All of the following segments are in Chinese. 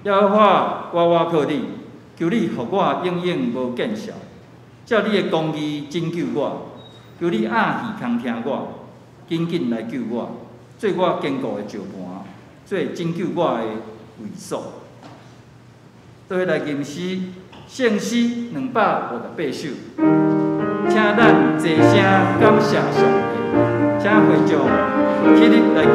耶和华，我靠你，求你互我永远无见效，照你的公义拯救我，求你暗耳空听我，紧紧来救我，做我坚固的石盘，做拯救我的卫所。倒来吟诗，圣诗258首，请咱齐声感谢上帝，请会众起立来吟。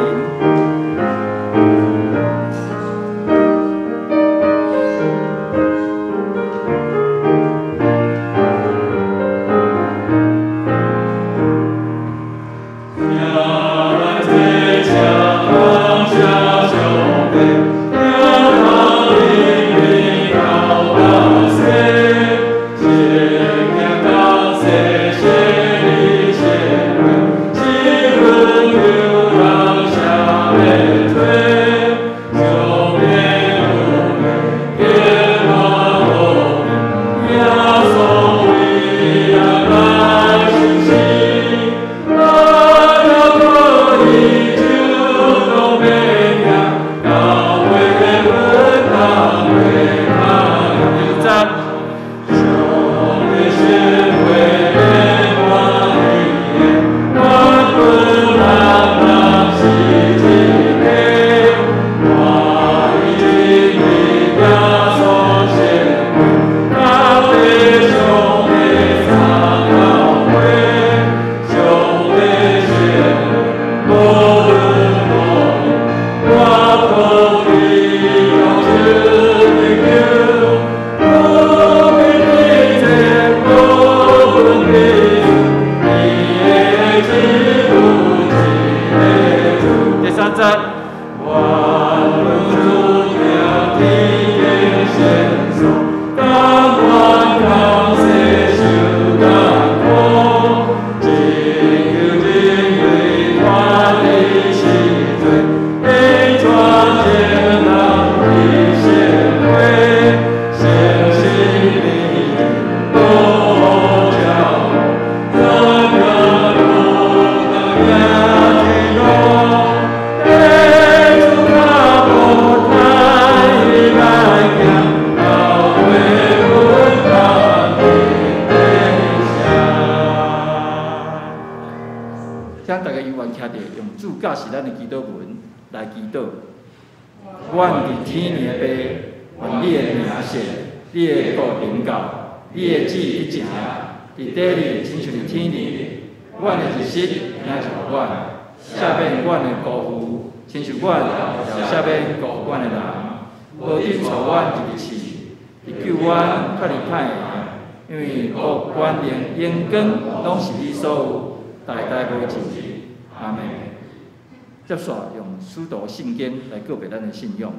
接续用使徒圣经来告别咱的信仰。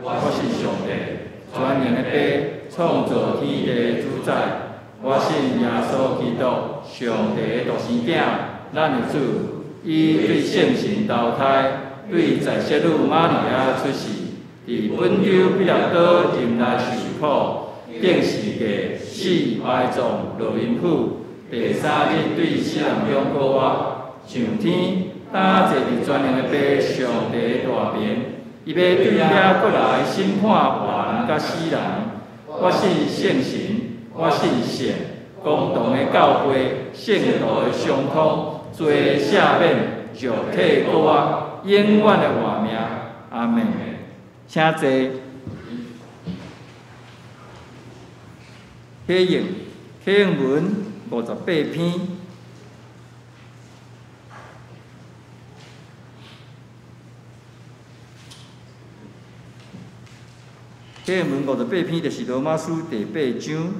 我信上帝，全能的爸，创造天地的主宰。我信耶稣基督，上帝的独生子，咱的主。伊对圣神投胎，对在世女玛利亚出世，伫本丢比拉多前来受苦，定时个死埋葬落阴府，第3日对死人中告我上天。打坐伫全能的爸上帝的大面，伊要对遐过来审判活人甲死人。我信圣神，我信神，公堂的教会，圣徒的相通，罪赦免，肉体过我，永远的活命。阿门。请坐。启应文58篇。启应文58篇就是罗马书第8章。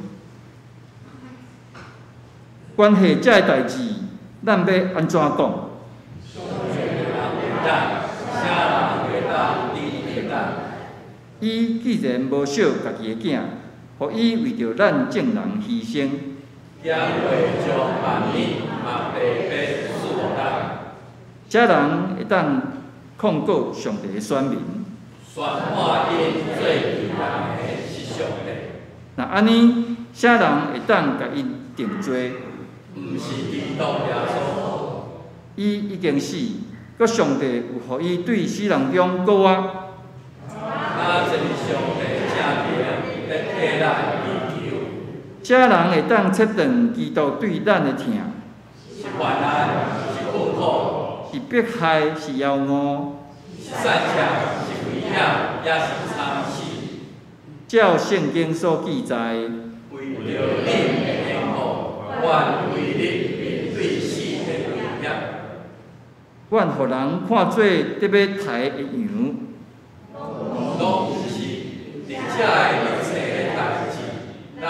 关系这代志，咱要安怎讲？伊既然无惜家己的囝，互伊为着咱众人牺牲，这人会当控告上帝的选民。那安尼，啥人会当甲伊定罪？伊已经死，搁上帝有互伊对死人中告我。这人会当切断基督对咱的疼，是患难，是困苦，是迫害，是妖恶，是善巧，是危险，也是惨死。照圣经所记载，为着恁的幸福，愿为恁面对死的危险。愿互人看做得要抬的羊，拢毋是，而且一切的代志，咱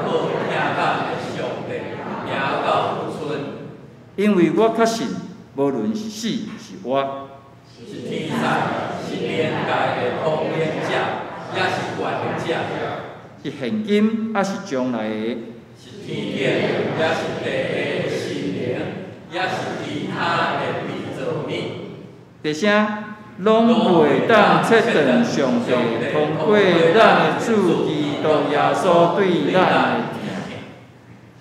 好听咱的上帝行到有存。因为我确信，无论是死是活，是天才，是连界的统领者，也是管理者。是现今，还是将来的，是天顶，也是地下的心灵，也是其他的被造物。第啥？拢袂当切断上帝通过咱的主基督耶稣对咱的疼。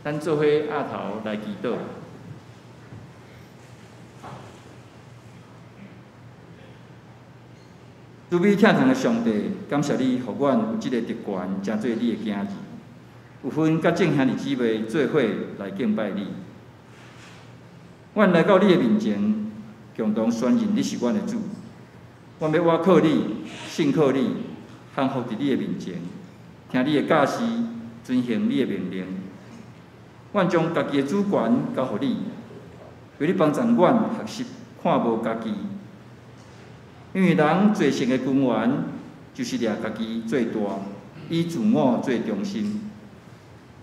咱做伙压头来祈祷。慈悲疼痛的上帝，感谢你，互阮有即个特权，成做你的囝儿，有份甲众兄弟姊妹做伙来敬拜你。阮来到你的面前，共同宣认你是阮的主。阮要倚靠你，信靠你，降服伫你的面前，听你的教示，遵行你的命令。阮将家己的主权交予你，为你帮助阮学习看无家己。因为人罪性的根源，就是掠家己最大，以自我最中心。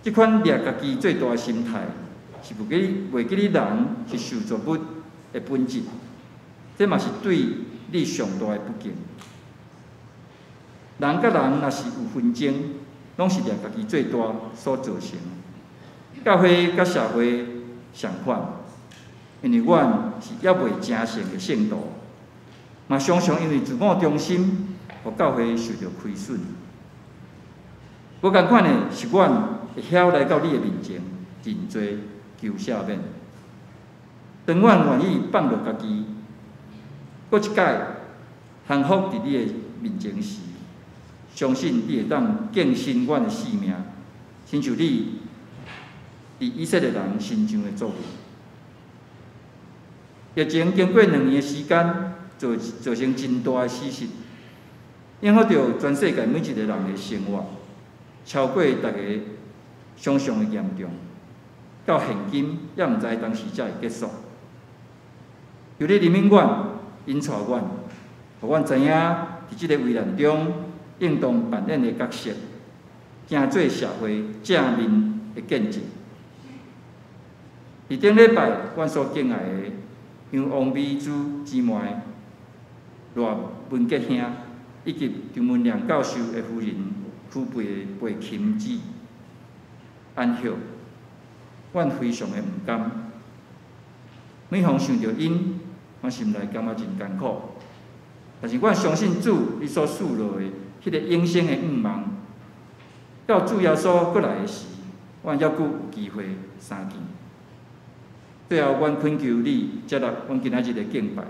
即款掠家己最大的心态，是袂记你人是受造物的本质。这嘛是对你上大的不敬。人甲人若是有纷争，拢是掠家己最大所造成。教会甲社会相反，因为阮是还袂成圣的圣徒。嘛，常常因为自我中心，互教会受到亏损。无共款的是，阮会晓来到你的面前认罪求赦免。当阮愿意放落家己，搁一摆降服伫你的面前时，相信你会当更新阮的性命，亲像你伫以色列人身上的作为。疫情经过2年的时间。造成真大的死失，影响到全世界每一个人的生活，超过大家想象的严重。到现今也毋知当时才会结束。求你怜悯阮，引带阮，互阮知影伫即个危难中应当扮演的角色，行做社会正面的见证。伫顶礼拜，阮所敬爱的杨王美珠姊妹。罗文杰兄以及张文良教授的夫人苦背的陪琴子安息，阮非常的毋甘。每逢想到因，我心内感觉真艰苦。但是阮相信主，你所赐落的迄个永生的愿望，到主耶稣过来的时，阮还佫有机会相见。最后，阮恳求你接纳阮今仔日的敬拜。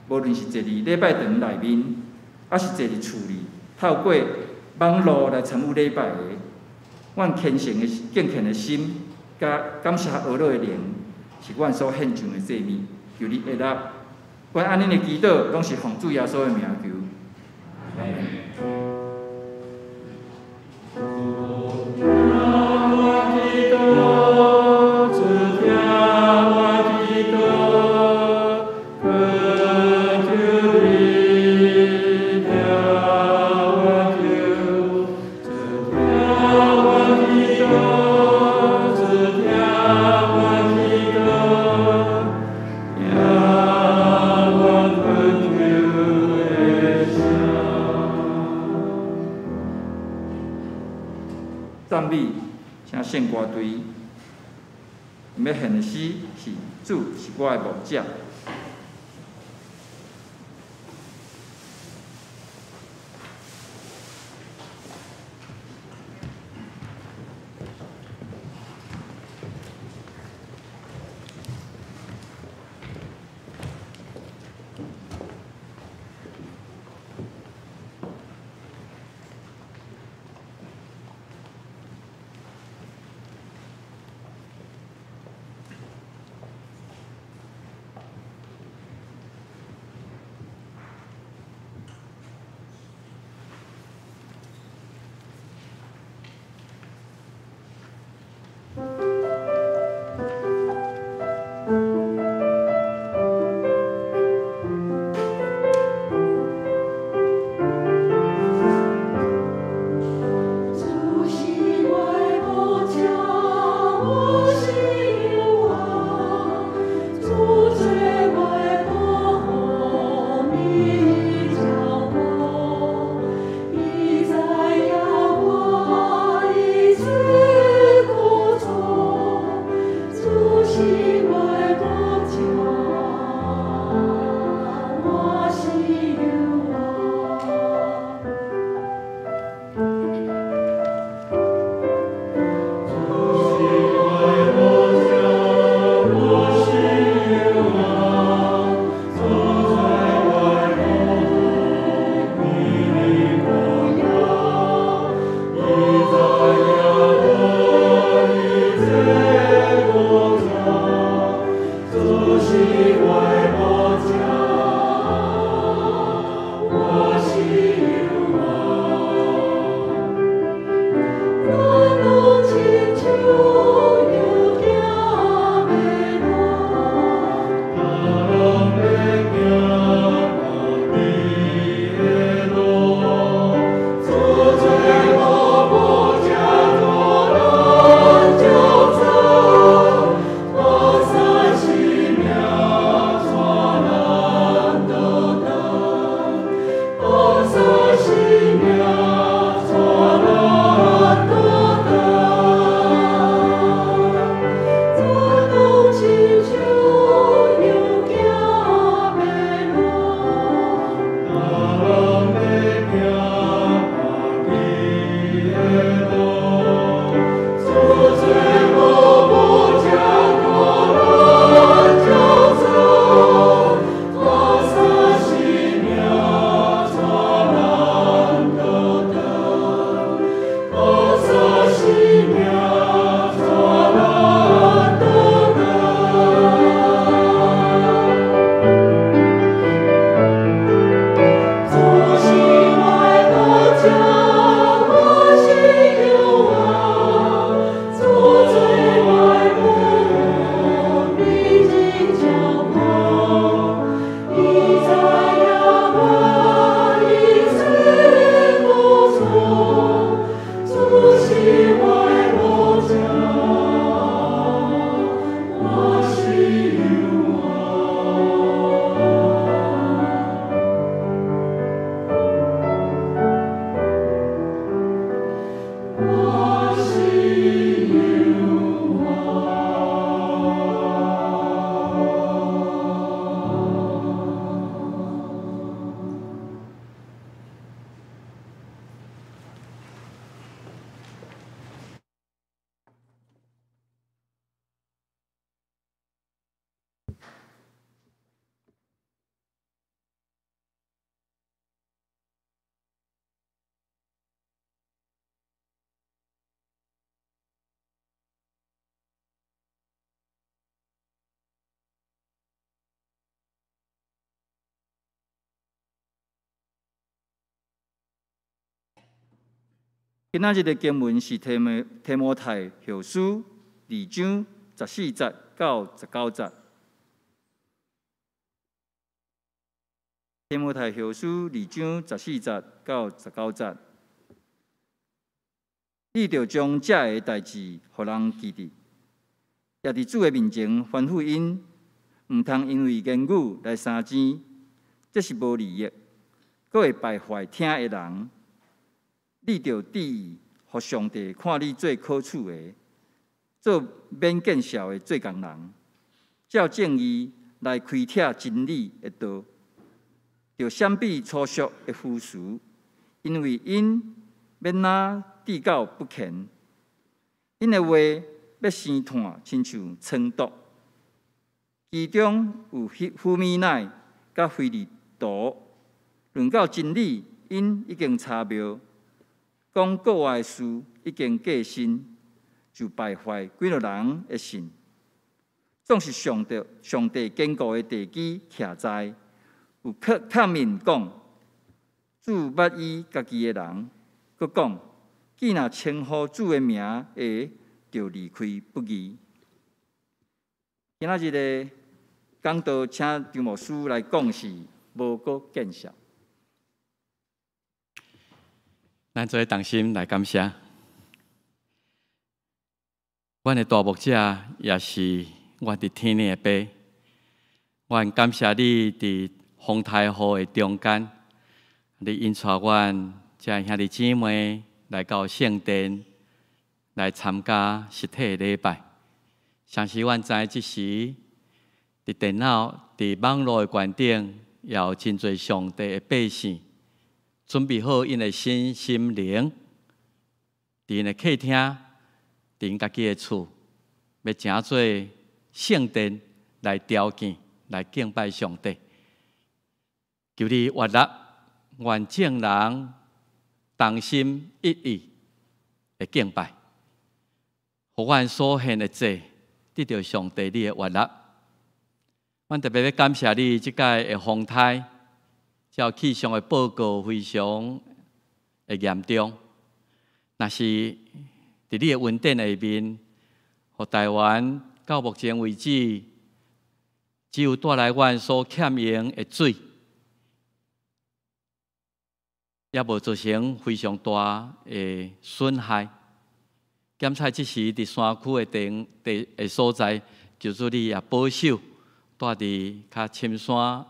无论是坐伫礼拜堂内面，还是坐伫厝里，透过网络来参与礼拜的，阮虔诚的敬虔的心，甲感谢俄罗的灵，是阮所献上的祭物。求你会纳，阮安尼的祈祷，拢是奉主耶稣的名求。阿门。赞美，请献歌队。要献的诗是主是我的牧者。今仔日的经文是提摩太后书2章14节到19节。提摩太后书2章14节到19节。你着将这个代志，互人记得，也伫主的面前吩咐因，毋通因为言语来相争，这是无利益，阁会败坏听的人。你着注意，互上帝看你做可处的，做免见笑的做工人，照正义来开拓真理的道，着闪避粗俗的腐俗，因为因免那治教不虔，因的话要生炭，亲像淬毒，其中有富米乃甲非利毒。论到真理，因已经查妙，讲国外的事已经过身，就败坏几多人的信。总是上帝坚固的地基徛在，有确面讲，主捌伊家己的人，佮讲。既若称呼主的名下，就离开不义。今仔日的讲道，请张牧师来讲是无过见笑。咱做同心来感谢，阮的大牧者也是阮伫天的爸。阮感谢你伫风台雨的中间，你引带阮这兄弟姊妹。来到圣殿来参加实体礼拜，相信阮知即时伫电脑、伫网络的观顶，也有真侪上帝的百姓，准备好因的心灵，伫因的客厅，伫因家己的厝，要诚做圣殿来朝见、来敬拜上帝。求你悦纳愿众人。同心一意的敬拜，互阮所献的祭得到上帝你的悦纳。阮特别要感谢你即届的风台，照气象的报告非常的严重。若是伫你的恩典下面，互台湾到目前为止，只有带来阮所欠用的水。也无造成非常大的损害。检查即时伫山区的所在，求主你也保守，带伫较深山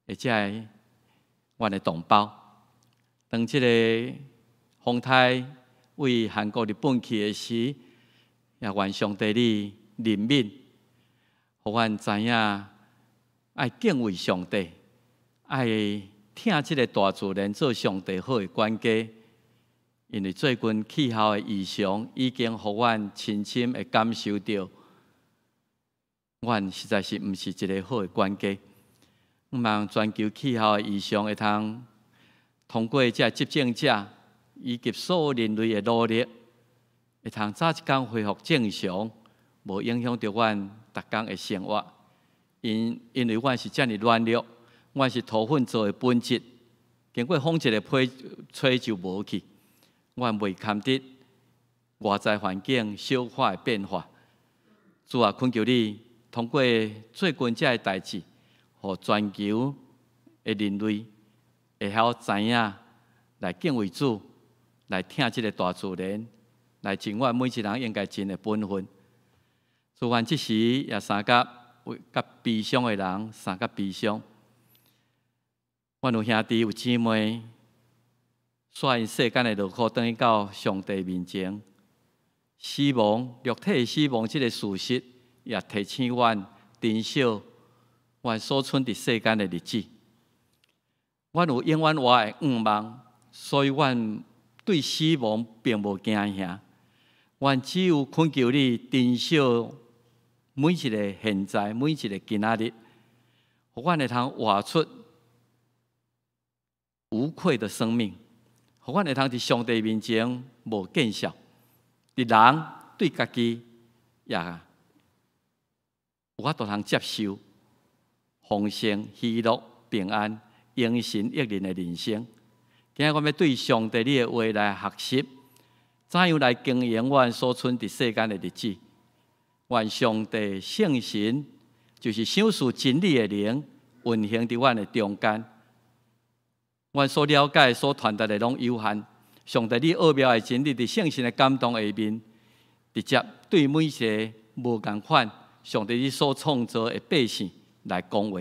的遮个阮的同胞。当即个风台为韩国、日本去的时，也愿上帝你怜悯，互阮知影爱敬畏上帝，爱。听即个大自然做上帝好的管家，因为最近气候的异常已经互阮深深的感受到，阮实在是毋是一个好的管家。毋望全球气候的异常会通过这执政者以及所有人类的努力，会早一天恢复正常，无影响到阮逐天的生活。因为阮是遮尔软弱。阮是土粉做的本质，经过风一个吹就无去。阮未堪得外在环境小可的变化。主啊，恳求你通过最近这个代志，互全球的人类会晓知影来敬畏主，来听这个大自然，来尽阮每一人应该尽的本分。主，阮即时也相甲悲伤的人，相甲悲伤。阮有兄弟有姊妹，率因世间的劳苦，转去到上帝面前，死亡、肉体死亡这个事实，也提醒阮珍惜阮所存伫世间的日子。阮有永远活的愿望，所以阮对死亡并无惊吓。阮只有恳求你珍惜每一个现在，每一个今仔日，互阮会通活出无愧的生命，互阮会通伫上帝面前无见笑，伫人对家己也有法度通接受丰盛、喜乐、平安、应神益人的人生。今日我要对上帝你的话来学习，怎样来经营我所存伫世间的日子。愿上帝圣神就是赏赐真理的灵，运行伫阮的中间。阮所了解、所传达的拢有限。上帝你奥妙的真理，伫圣神的感动下面，直接对每一个无共款，上帝你所创造的百姓来讲话，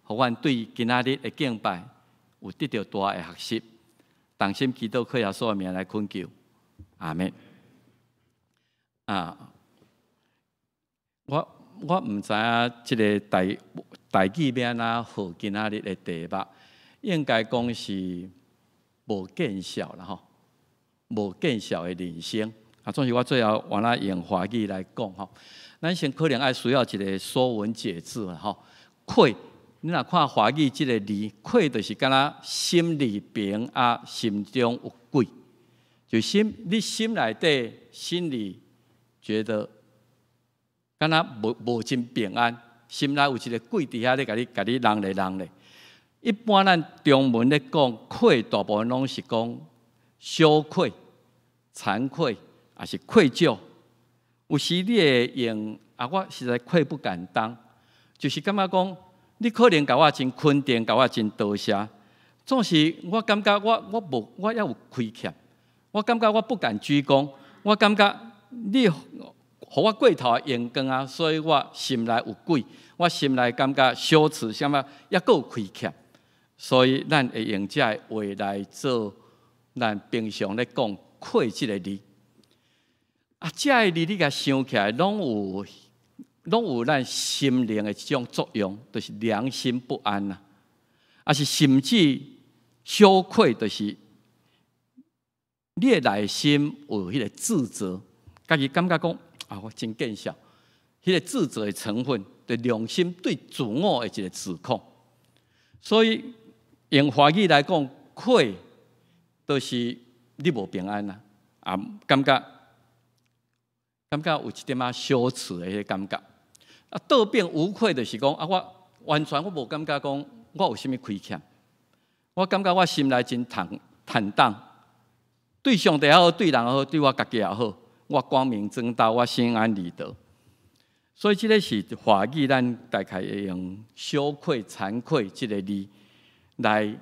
互阮对今仔日的敬拜有得到大的学习。同心祈祷，靠耶稣的名来恳求，阿們。我唔知影即個台語要安怎好今仔日的題目，應該講是無見效啦吼，無見效的人生。總是我最後換啦用華語來講吼，咱先可能愛需要一個說文解字啦吼。愧，你若看華語即個字，愧就是敢若心裡平啊，心中有鬼，就你心內底心裡覺得。敢若無真平安，心內有一個鬼佇遐咧，甲你人咧。一般咱中文咧講愧，大部分攏是講羞愧、慚愧，也是愧疚。有時你會用我實在愧不敢當，就是感覺講你可能甲我真肯定，甲我真多謝，總是我感覺我也有虧欠，我感覺我不敢鞠躬，我感覺你。互我過頭的陽光啊，所以我心內有鬼，我心內感覺羞恥，什麼也夠有虧欠，所以咱會用這個話來做咱平常咧講愧這個字。這個字你甲想起來，攏有咱心靈的這種作用，就是良心不安啊，也是甚至羞愧，就是你的內心有迄個自責，家己感覺講。我真見笑，迄個自責的成分，對良心對自我的一個指控。所以用華語來講，愧就是你無平安啦，感覺有一點仔羞恥的迄個感覺。倒變無愧就是講我完全我無感覺講我有啥物虧欠，我感覺我心內真坦蕩，對上帝也好，對人也好，對我家己也好。我光明正大，我心安理得，所以這個是華語，咱大概會用羞愧、慚愧這個字來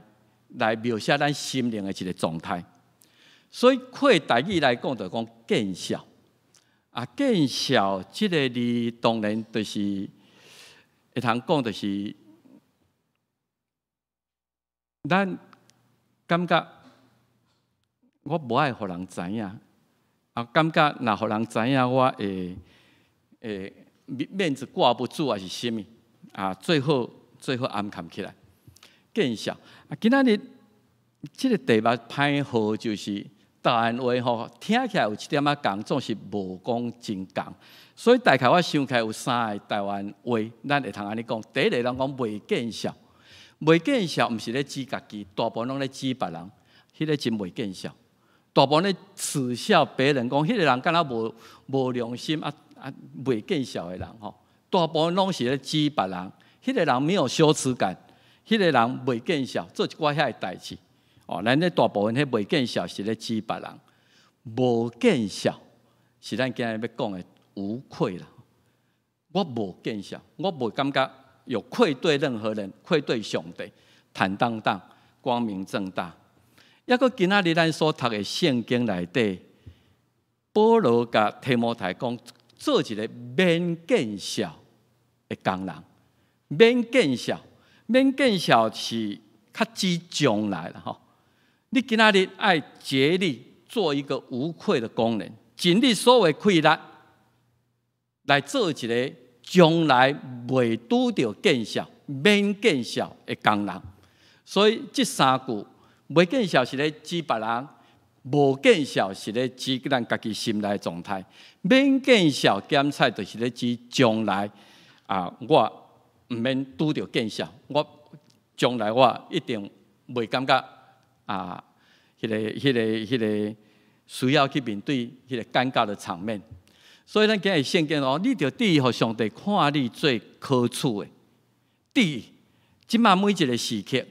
描寫咱心靈的一個狀態。所以愧台語來講，就講見笑。見笑這個字當然就是會通講，就是咱感覺我無愛互人知影。感覺若互人知影，我面子掛不住，還是什麼最好暗藏起來，見笑。今仔日這個題目歹好，就是台灣話吼，聽起來有一點仔共，總是無講真共。所以大概我想起來有三個台灣話，咱會通安尼講。第一個人講袂見笑，袂見笑毋是咧指家己，大部分攏咧指別人，迄個真袂見笑。大部分咧恥笑別人，講迄個人敢若無良心袂見笑的人吼，大部分攏是咧指別人，迄個人沒有羞恥感，迄個人袂見笑，做一寡遐個代志。咱咧大部分迄袂見笑是咧指別人，無見笑是咱今日要講的無愧啦。我無見笑，我無感覺有愧對任何人，愧對上帝，坦蕩蕩、光明正大。抑個今仔日咱所讀的聖經內底，保羅甲提摩太講，做一個免見笑的工人。免見笑，免見笑是較指將來啦吼。你今仔日愛竭力做一個無愧的工人，盡你所有氣力來做一個將來袂拄着見笑、免見笑的工人。所以這三句。袂見笑是咧指別人，無見笑是咧指咱家己心內的狀態，免見笑檢測就是咧指將來我毋免拄着見笑，我將來我一定袂感覺迄個需要去面對迄個尷尬的場面。所以咱今日聖經你着第一，互上帝看你最可處的。第二，即馬每一個時刻，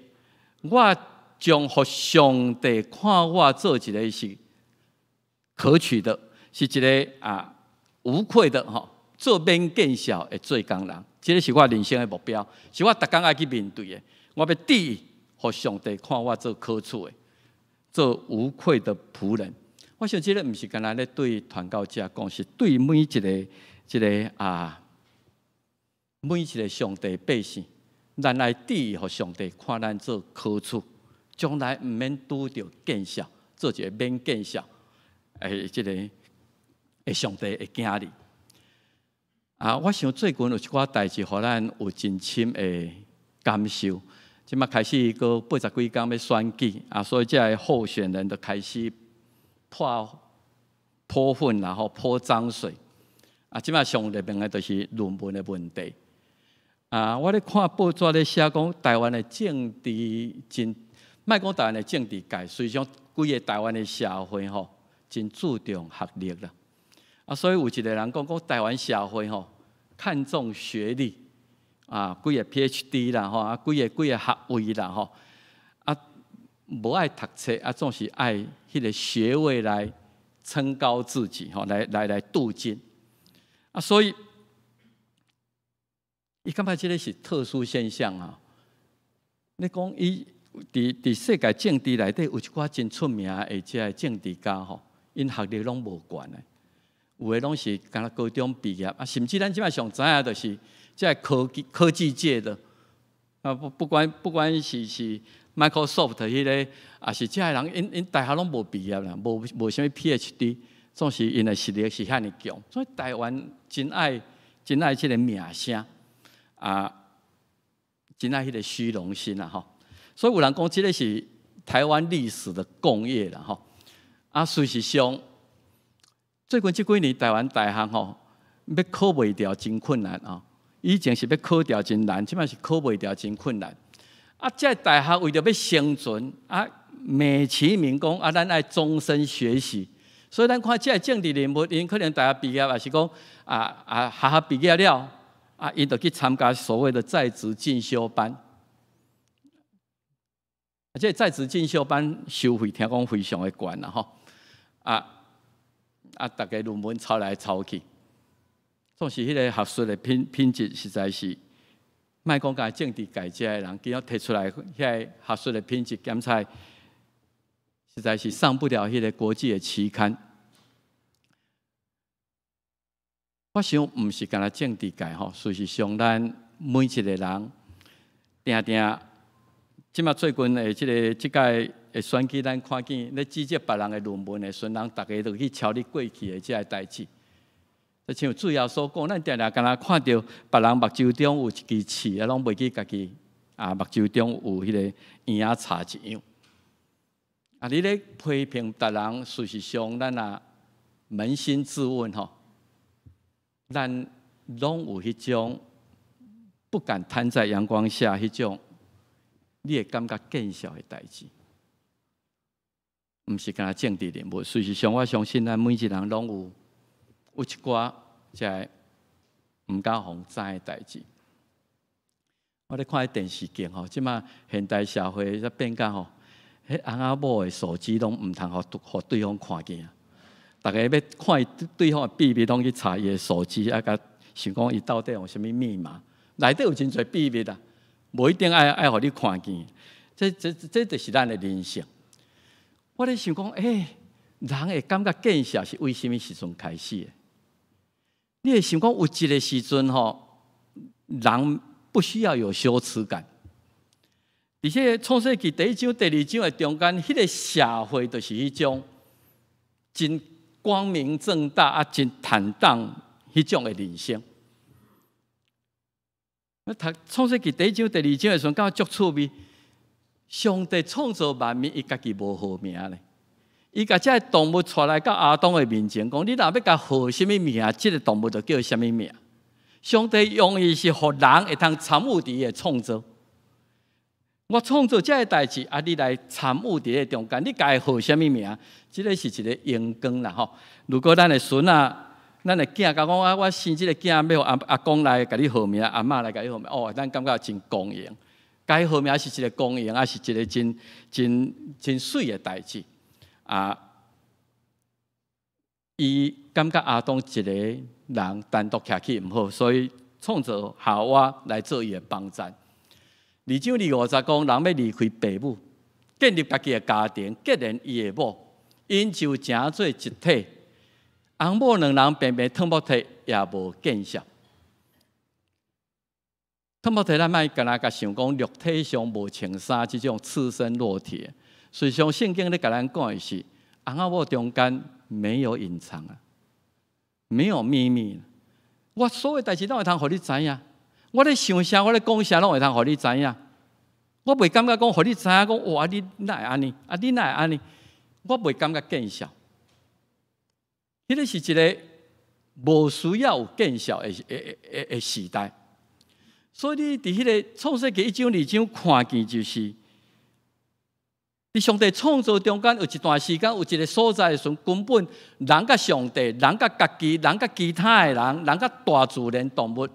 我将互上帝看我做一个是可取的，是一个无愧的做免见效的做工人。这个是我人生的目标，是我逐工爱去面对的。我要第一，互上帝看我做可取的，做无愧的仆人。我想这个不是干那咧对传教者讲，是对每一个每一个上帝百姓，咱来第一，互上帝看咱做可取，将来唔免拄着见效，做一个免见效上帝的囝儿。我想最近有一寡代志，互咱有真深的感受。即马开始过80几天要选举所以这些候选人就开始泼粪然后泼脏水即马上热门的就是论文的问题我咧看报纸咧写讲台湾的政治真，莫讲台湾的政治界，实际上规个台湾的社会真注重学历啦所以有一个人讲台湾社会看重学历几个 PhD 啦几个学位啦无爱读册总是爱迄个学位来撑高自己来镀金所以伊感觉这个是特殊现象你讲伊伫世界政治内底有一寡真出名的这政治家因学历拢无悬的，有的拢是刚高中毕业甚至咱即摆上知影就是这科技界的不管是 Microsoft 迄个是这人因大学拢无毕业啦，无啥物 PhD， 总是因的实力是遐尼强，所以台湾真爱这个名声真爱迄个虚荣心所以有人讲这个是台湾历史的共业啦事实上，最近这几年台湾大学要考袂掉真困难以前是要考掉真难，现在是考袂掉真困难这大学为了要生存美其名讲咱爱终身学习，所以咱看这政治人物，因可能大学毕业，还是讲学校毕业了因就去参加所谓的在职进修班这在职进修班收费听讲非常的高大家论文抄来抄去，总是迄个学术的品质实在是，莫讲甲政治界这的人，今仔提出来迄个学术的品质检查，实在是上不了迄个国际的期刊。我想毋是干那政治界事实上咱每一个人定，即马最近的即届的选举，咱看见咧指责别人的论文的时阵，人大家都去抄你过去的这个代志。就像主要所讲，咱定定敢若看到别人目睭中有一支刺，拢袂记家己目睭中有迄个圆仔插一样。你咧批评别人，事实上咱扪心自问咱拢有迄种不敢摊在阳光下迄种，你会感觉见效的代志，毋是干那政治人物。事实上，我相信咱每一个人拢有一寡在毋敢互知的代志。我咧看电视剧即马现代社会在变甲迄翁仔某的手机拢毋通互对方看见。大家要看对方的秘密，拢去查伊的手机，甲想讲伊到底有啥物密码，内底有真侪秘密无一定爱互你看见。这就是咱的人性。我咧想讲，人会感觉见效是为什么时阵开始的？你会想讲有一个时阵人不需要有羞耻感。而且创世纪第1章、第2章的中间，迄个社会就是迄种真光明正大真坦荡迄种的人生。读创世纪第1章、第2章的时候，感觉足趣味。上帝创造万物，伊家己无号名咧。伊甲这动物带来到亚当的面前，讲：你若要甲号什么名，这个动物就叫什么名。上帝用意是互人会通参与伫的创造。我创造这个代志你来参与伫个中间，你该号什么名？这个是一个阳光啦如果咱的孙咱的囝甲讲我生这个囝要阿公来甲你号名，阿嬷来甲你号名，咱感觉真光荣。改好命是一个公营，也是一个真水的代志啊。伊感觉阿东一个人单独徛起毋好，所以创造夏娃来做伊的帮衬。2章250讲，人要离开父母，建立家己的家庭，结连伊的某，因就成做一体。翁某两人平平汤姆体也无见效。汤姆体咱莫干那甲想讲肉体上无穿衫即种赤身裸体的，实际上圣经咧甲咱讲的是，翁仔某中间没有隐藏啊，没有秘密。我所有代志拢会通互你知影，我咧想啥，我咧讲啥，拢会通互你知影。我袂感觉讲互你知影，讲哇，你哪会安尼？啊，你哪会安尼？我袂感觉见效。迄个是一个无需要有见效的时代。所以你伫迄个创世纪1章2章看见就是，伫上帝创造中间有一段时间，有一个所在的时候，根本人甲上帝、人甲家己、人甲其他的人、人甲大自然动物，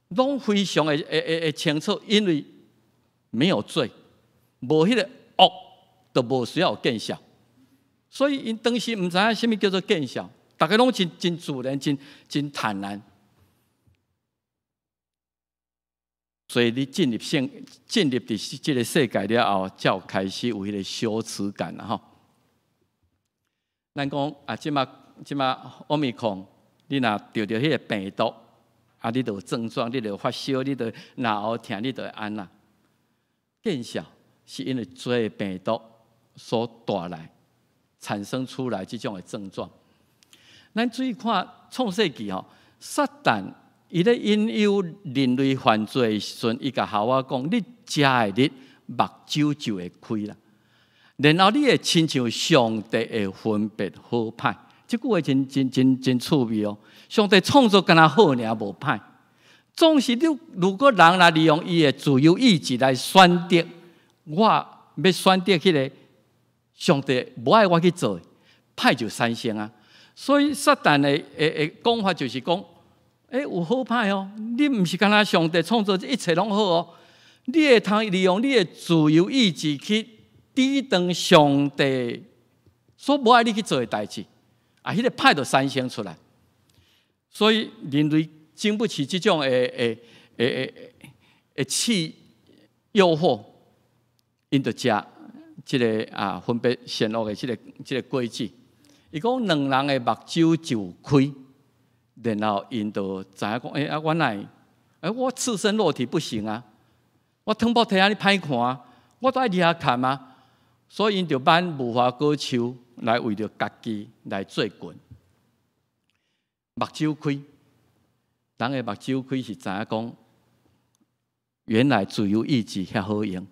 拢非常的清楚，因为没有罪，无迄个恶，就无需要有见效。所以因当时毋知影什么叫做见效，大家拢真自然、真坦然。所以你进入伫这个世界了后，才有开始有迄个羞耻感啦吼。咱讲啊，即马奥密克戎，你若得到迄个病毒，啊，你就有症状，你就有发烧，你就脑后疼，你就会安啦。见效是因为这个病毒所带来产生出来这种的症状。咱注意看创世纪吼，撒旦。伊咧引诱人类犯罪的时阵，伊甲夏娃讲：你食的日，目睭就会开啦。然后你会亲像上帝会分别好歹。这句话真趣味哦。上帝创造敢若好尔无歹，总是你如果人来利用伊的自由意志来选择，我要选择迄个上帝无爱我去做，歹就产生啊。所以撒旦的讲法就是讲。有好歹哦！你毋是干那上帝创造一切拢好哦，你会通利用你的自由意志去抵挡上帝所无爱你去做的代志，啊，迄个歹就产生出来。所以人类经不起这种的气诱惑，因就食这个分别善恶的这个果子。伊讲两人的目睭就开。然后因就知影讲，我哪我赤身裸体不行啊！我汤姆体安尼歹看啊，我都爱离下看啊。所以因就挽无花果树来为着家己来做棍。目睭开，人的目睭开是知影讲，原来自由意志遐好用。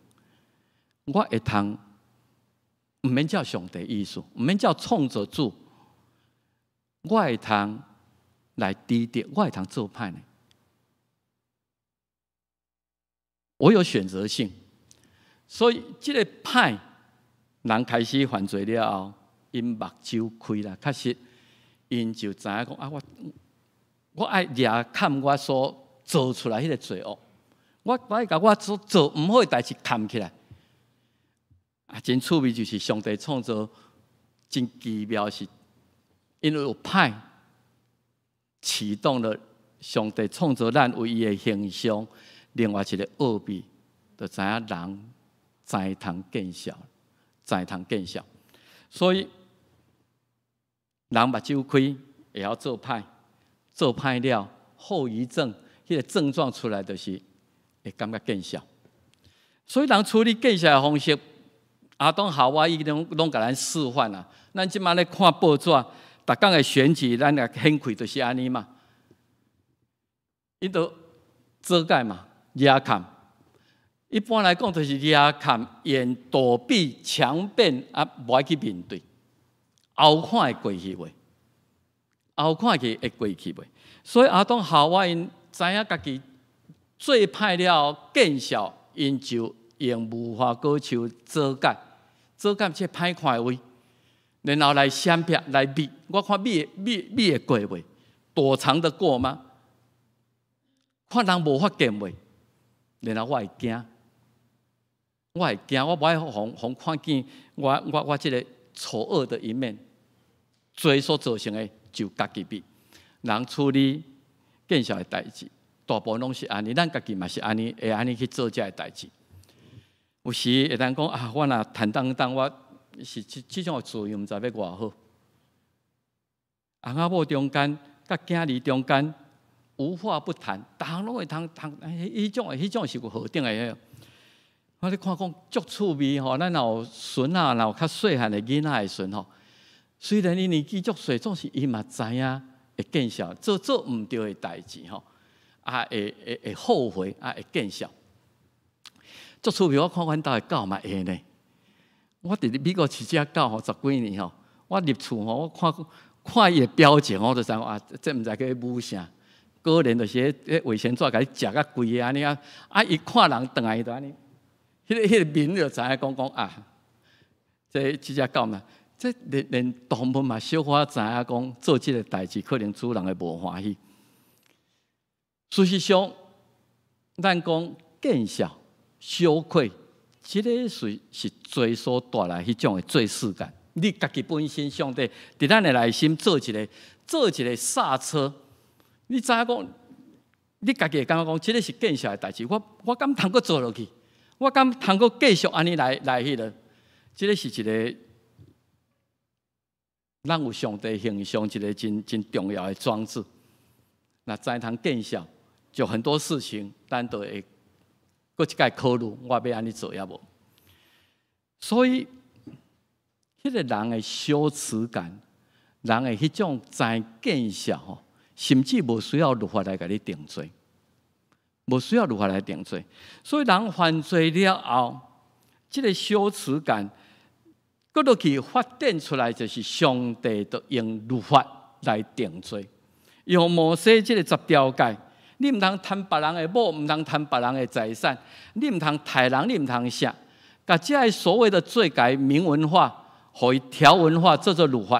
我会通，毋免照上帝意思，毋免照创造主，我会通。来抵挡，我会通做歹呢。我有选择性，所以这个歹人开始犯罪了后，因目睭开啦，确实因就知影讲啊，我爱掠看我所做出来迄个罪恶，我爱甲我所做毋好的代志看起来。啊，真趣味就是上帝创造真奇妙，是因为有歹。启动了上帝创造咱为伊的形象，另外一个奥秘，就知影人才通见效，才通见效。所以人目睭开，会晓做歹，做歹了后遗症，迄个症状出来就是会感觉见效。所以人处理见效的方式，阿当夏娃伊拢甲咱示范啦。咱即摆咧看报纸。逐工的选举，咱也显开就是安尼嘛。伊都遮盖嘛，压看。一般来讲，就是压看，沿躲避、强辩啊，无爱去面对。后看会过去袂？后看会过去袂？所以阿当夏娃因知影家己最歹了见效，因就用无花果树遮盖这歹看的位。然后来闪避来避，我看避会过袂？躲藏得过吗？看人无法见袂？然后我会惊，我会惊，我不爱互看见我这个丑恶的一面。罪所造成的就家己比，人处理见效的代志，大部分拢是安尼，咱家己嘛是安尼，会安尼去做这个代志。有时会当讲啊，我若坦荡，我是这种的自由，毋知要偌好。翁仔某中间，甲囝儿中间，无话不谈，逐项拢会通，迄种是有好顶的。我咧看讲足趣味吼，咱有孙啊，有较细汉的囡仔的孙吼，虽然伊年纪足细，总是伊嘛知影会见效，做毋对的代志吼，会后悔，会见效。足趣味，我看阮兜的狗嘛会呢。我伫美国饲只狗吼，10几年吼，我入厝吼，我看伊的表情，我就知啊，这毋知叫伊母啥。果然就是迄卫生纸甲伊食甲规个安尼啊，伊看人转来伊就安尼。迄个面就知影讲啊，这只狗嘛，这连动物嘛小可知影讲做这个代志，可能主人会无欢喜。事实上，咱讲见笑、羞愧，这个是罪所带来迄种的罪世感。你家己本身上帝伫咱的内心做一个刹车，你知影讲，你家己会感觉讲，这个是见笑的代志，我敢通阁做落去？我敢通阁继续安尼来迄个，这个是一个咱有上帝形象一个真重要的装置。那知通见笑，就很多事情咱都会搁一概考虑，我要安尼做也无。所以，迄个人的羞耻感，人的迄种知见笑吼，甚至无需要律法来甲你定罪。无需要如何来定罪，所以人犯罪了后，这个羞耻感，搁落去发展出来，就是上帝都用律法来定罪。用摩西这个10条诫，你唔通贪别人的某，唔通贪别人的财产，你唔通杀人，你唔通杀，把这所谓的罪改明文化，互伊条文化，做律法。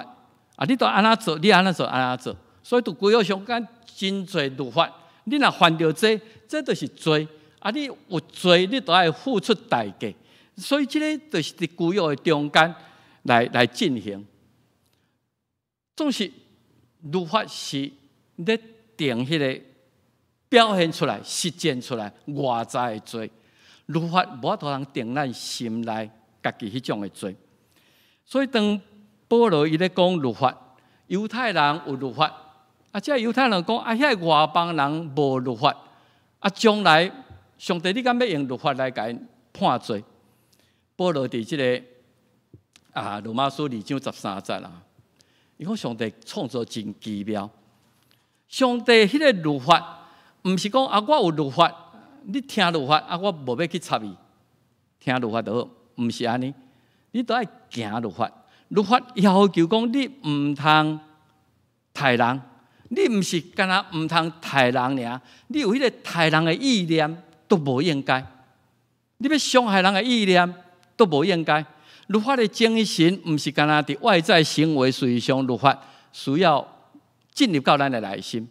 啊，你都安怎做，你安怎做，安怎做。所以都规约上间真侪律法。你若犯着这就是罪啊！你有罪，你都要付出代价。所以这个就是伫旧约的中间来进行。总是律法是咧定迄个表现出来、实践出来外在的罪。律法无法度通定咱心内家己迄种的罪。所以当保罗伊咧讲律法，犹太人有律法。啊！这犹太人讲啊，遐外邦人无律法，啊，将来上帝你敢要用律法来甲因判罪？保罗伫这个罗马书2章13节啦，伊讲上帝创造真奇妙，上帝迄个律法，毋是讲啊，我有律法，你听律法啊，我无要去插伊，听律法就好，毋是安尼，你都爱行律法，律法要求讲你毋通杀人。你毋是干那毋通杀人尔，你有迄个杀人的意念都无应该，你要伤害人的意念都无应该。律法的精神毋是干那伫外在行为，实际上律法需要进入到咱的内心。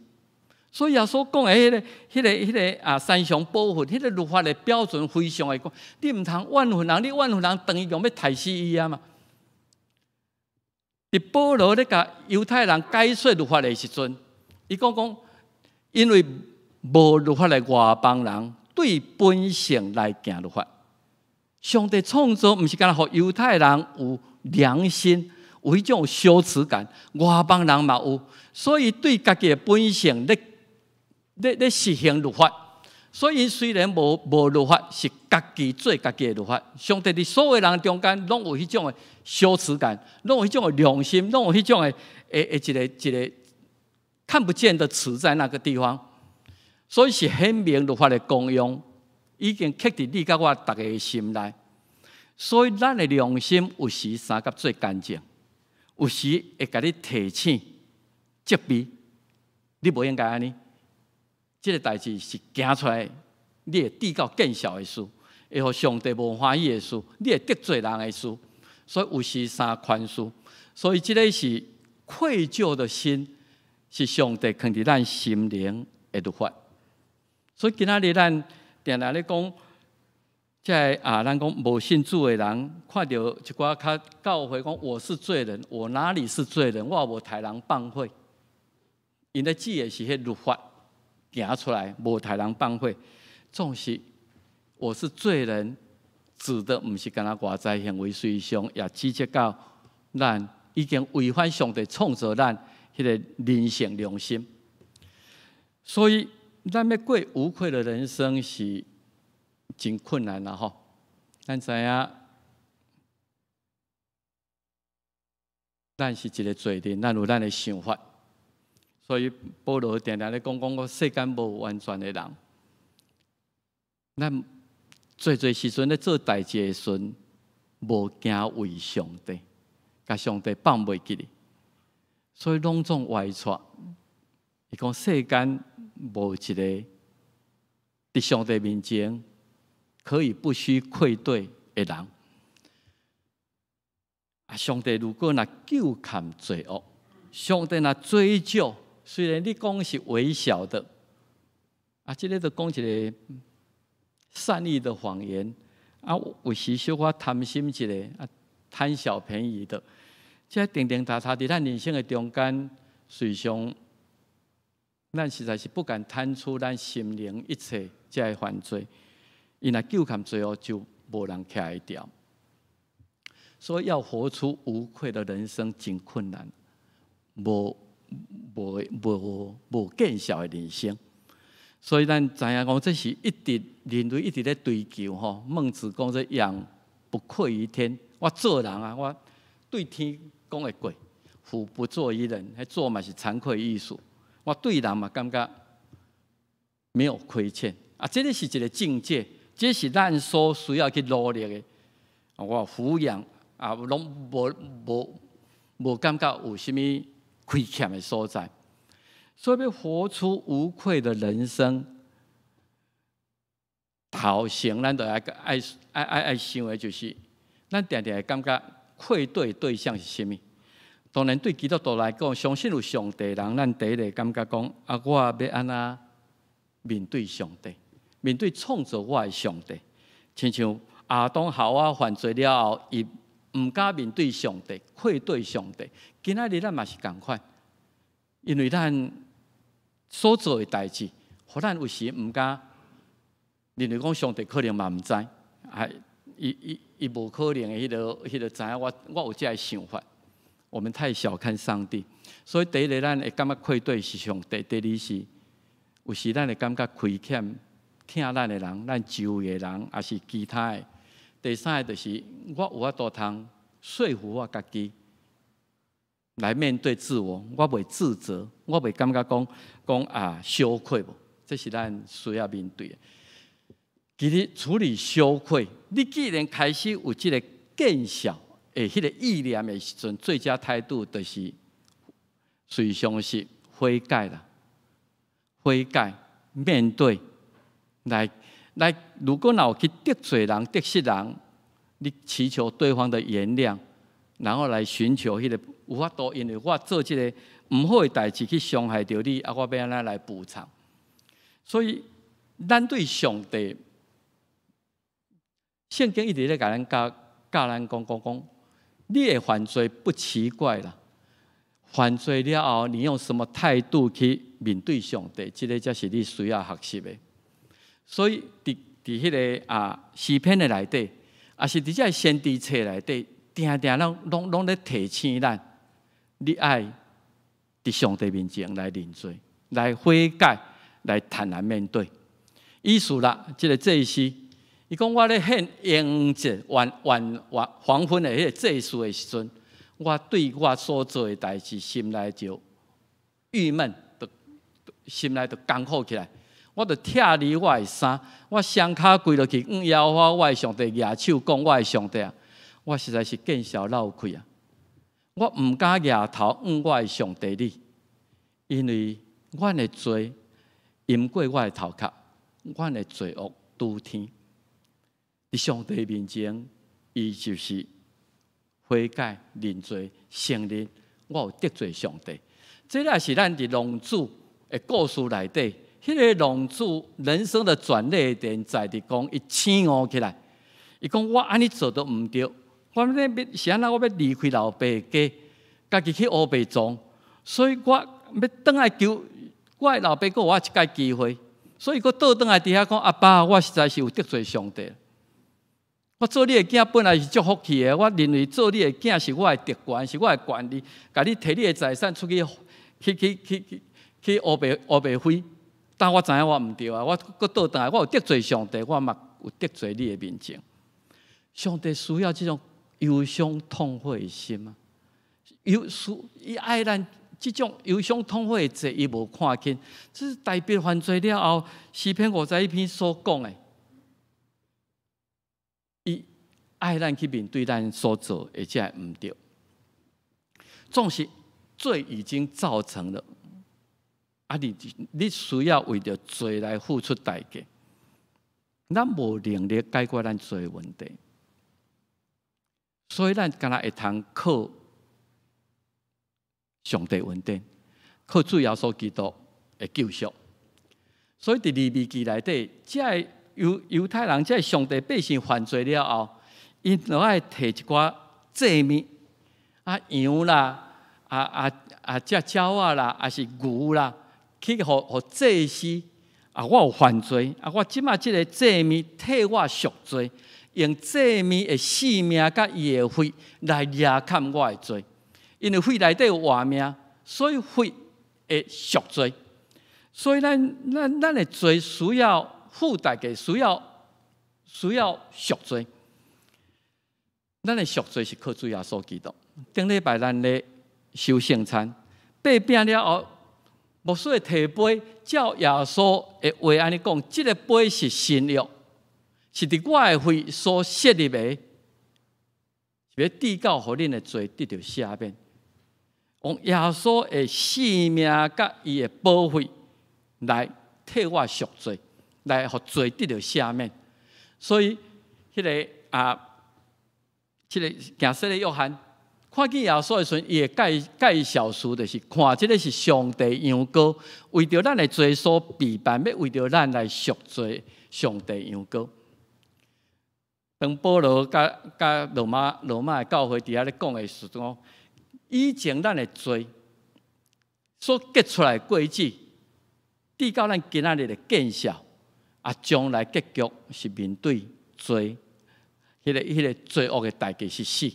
所以耶稣讲的迄个三项保护，迄个律法的标准非常的高，你毋通怨恨人，你怨恨人等于用要杀死伊啊嘛。伫保罗咧甲犹太人解说律法的时阵，伊讲，因为无律法的外邦人对本性来行律法。上帝创造毋是干那，予犹太人有良心，有迄种羞耻感，外邦人嘛有，所以对家己的本性咧实行律法。所以虽然无律法，是家己做家己的律法。上帝伫所有人中间，拢有迄种的羞耻感，拢有迄种的良心，拢有迄种的一个看不见的词在那个地方。所以是显明律法的功用，已经刻伫你甲我大家的心内。所以咱的良心有时三甲最干净，有时会甲你提醒、责备，你无应该安尼。这个代志是行出来，你会递到见效的事，会互上帝无欢喜的事，你会得罪人的事，所以有时三宽恕。所以这个是愧疚的心，是上帝放伫咱心灵的律法。所以今仔日咱定定咧讲，在咱讲无信主的人，看到一寡较教会讲我是罪人，我哪里是罪人？我无杀人放火，因咧指的是迄律法行出来，无杀人放火。总是我是罪人，指的毋是干那外在行为随上，也指责到咱已经违反上帝创造咱迄个人性良心。所以，咱要过无愧的人生是真困难啦吼！咱知影，咱是一个罪人，咱有咱的想法。所以保罗常常咧讲世间无完全的人，咱做时阵咧做代志的时阵，无惊为上帝，甲上帝放袂记哩，所以拢总歪错。伊讲世间无一个伫上帝面前可以不须愧对的人。上帝如果若救砍罪恶，上帝若追究，虽然你讲是微小的，这个就讲一个善意的谎言，有时小可贪心一个，贪小便宜的，这定定踏踏伫咱人生的中间，随上，咱实在是不敢摊出咱心灵一切这个犯罪，伊若救砍罪恶，就无人徛得掉。所以要活出无愧的人生真困难，无见效的人生。所以咱知影讲，这是一直人类一直在追求吼。孟子讲这养不愧于天，我做人啊，我对天讲会过，夫不作于人，迄做嘛是惭愧艺术。我对人嘛感觉没有亏欠这个是一个境界，这是咱所需要去努力的。我抚养拢无感觉有啥物亏欠的所在。所以要活出无愧的人生，头先咱就爱想的就是，咱常常会感觉愧对对象是啥物？当然对基督徒来讲，相信有上帝的人，咱第一个感觉讲我要安怎面对上帝，面对创造我的上帝。亲像亚当夏娃犯罪了后，伊唔敢面对上帝，愧对上帝。今仔日咱嘛是同款，因为咱所做的代志，互咱有时唔敢，认为讲上帝可能嘛唔知，伊无可能的迄个知影我有这个想法。我们太小看上帝，所以第一个咱会感觉愧对是上帝，第二是有时咱会感觉亏欠听咱的人，咱周围的人，也是其他的。第三个就是我有法度通说服我家己来面对自我，我袂自责，我袂感觉讲羞愧无，这是咱需要面对的。其实处理羞愧，你既然开始有这个见效迄个意念的时阵，最佳态度就是随上是悔改啦，悔改面对来，如果有去得罪人、得失人，你祈求对方的原谅，然后来寻求迄个有法度，因为我做这个唔好的代志去伤害到你，我要安怎来补偿？所以，咱对上帝，圣经一直咧甲咱教咱讲。你的犯罪不奇怪啦，犯罪了后，你用什么态度去面对上帝？这个才是你需要学习的。所以，伫迄个诗篇的内底，是伫这先知册内底，定拢咧提醒咱，你爱伫上帝面前来认罪，来悔改，来坦然面对。意思啦，这个祭司。伊讲我咧献迎接黄昏的迄个祭祀的时阵，我对我所做的代志心内就郁闷，心内就艰苦起来。我就拆离我的衫，我双脚跪落去，摇花我的上帝，举手讲我的上帝啊！我实在是见笑闹开啊！我唔敢举头我的上帝你，因为我的罪淹过我的头壳，我的罪恶拄天。伫上帝面前，伊就是悔改、认罪、承认我有得罪上帝。这也是咱伫龙主的故事内底，迄个龙主人生的转捩点在伫讲，伊醒悟起来，伊讲我安尼做都毋对，我呢要是安那我要离开老爸家，家己去乌白种，所以我要倒来求我的老爸给我一个机会，所以佫倒转来伫遐讲阿爸，我实在是有得罪上帝。我做你的囝本来是祝福气的，我认为做你的囝是我的特权，是我的权利，甲你摕你的财产出去乌白飞。但我知影我毋对啊，我佫倒转来，我有得罪上帝，我嘛有得罪你的面前。上帝需要这种忧伤痛悔的心啊！伊爱咱这种忧伤痛悔的罪，伊无看见，这是代表犯罪了后，诗篇51篇所讲的。伊爱咱去面对咱所做，而且毋对。总是罪已经造成了，你需要为着罪来付出代价。咱无能力解决咱罪问题，所以咱敢若会通靠上帝恩典，靠主耶稣基督的救赎。所以伫利未记内底，这犹太人这上帝百姓犯罪了后，因就爱摕一寡祭物羊啦，这鸟仔啦，还是牛啦，去互祭司我有犯罪我即马即个祭物替我赎罪，用祭物的性命甲伊的血来压砍我的罪，因为血内底有活命，所以血会赎罪。所以咱的罪需要付代价，需要赎罪。咱的赎罪是靠主耶稣基督。顶礼拜咱咧收圣餐，擘饼了后，牧师会摕杯，照耶稣的话安尼讲，这个杯是新约，是伫我的血所设立的，是要递到互恁的罪得到赦免。用耶稣的性命甲伊的宝血来替我赎罪，来互罪得到赦免。所以，这个行洗的约翰看见耶稣的时阵，伊的介绍书就是看，这个是上帝羊羔，为着咱的罪所备办，要为着咱来赎罪。上帝羊羔。当保罗甲罗马的教会伫遐咧讲的时阵，以前咱的罪所结出来的果子，直到咱今仔日的见效，将来结局是面对罪，迄个罪恶的代价是死。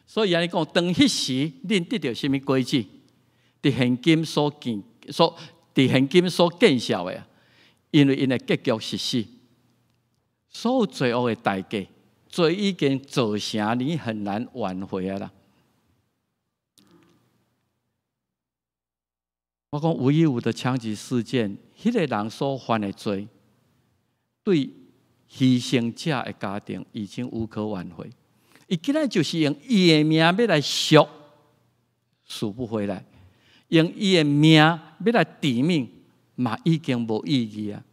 所以安尼讲，当迄时恁得到什么果子？伫现今所见效的，因为因的结局是死。所有罪恶的代价，罪已经造成，你很难挽回啊啦。我讲515的枪击事件，迄个人所犯的罪，对牺牲者的家庭已经无可挽回。伊今仔就是用伊的命要来赎，赎不回来；用伊的命要来抵命，嘛已经无意义啊。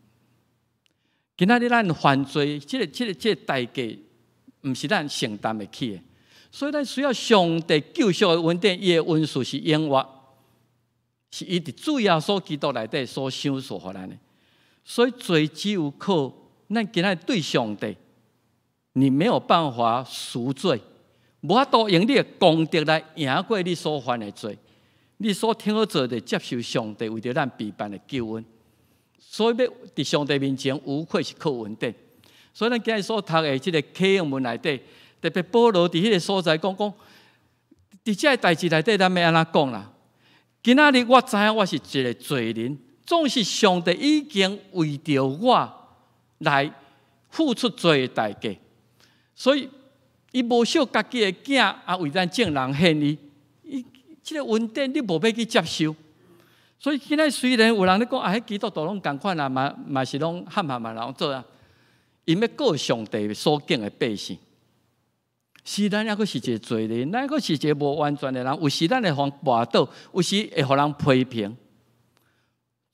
今仔日咱犯罪，这个代价，毋是咱承担得起的，所以咱需要上帝救赎的恩典，伊的恩赐是永远，是伊伫主耶稣基督内底所赏赐互咱的。所以罪只有靠咱今仔对上帝。你没有办法赎罪，无法度用你的功德来赢过你所犯的罪。你所听好做的，接受上帝为着咱备办的救恩。所以要伫上帝面前，无愧是靠恩典。所以咱今日所读的这个启应文内底，特别保罗伫迄个所在讲，伫这个代志内底，咱要安怎讲啦？今仔日我知影我是一个罪人，总是上帝已经为着我来付出罪的代价。所以，伊无惜家己的囝为咱正人献伊，即个恩典你无要去接受。所以今仔虽然有人咧讲迄基督徒拢共款嘛是拢喊人做啊，因要告上帝所敬的百姓。是咱抑阁是一个罪人，咱抑阁是一个无完全的人，有时咱会互绊倒，有时会互人批评。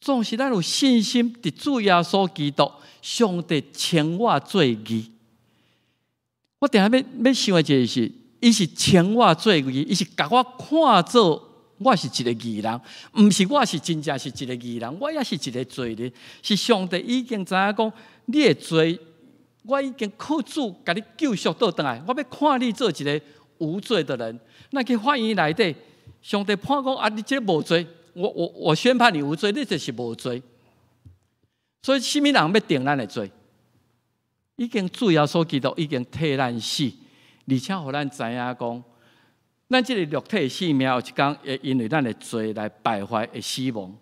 总是咱有信心，伫主耶稣基督，上帝称我做义。我定下要想的一个是，伊是称我做义，伊是甲我看做我是一个义人，毋是我是真正是一个义人，我也是一个罪人。是上帝已经知影讲，你的罪我已经靠主把你救赎倒转来，我要看你做一个无罪的人。那去法院内底，上帝判讲啊，你这个无罪，我宣判你无罪，你就是无罪。所以，什么人要定咱的罪？已经主耶稣基督已经替咱死，而且互咱知影讲，咱这个肉体的性命有一天会因为咱的罪来败坏，会死亡。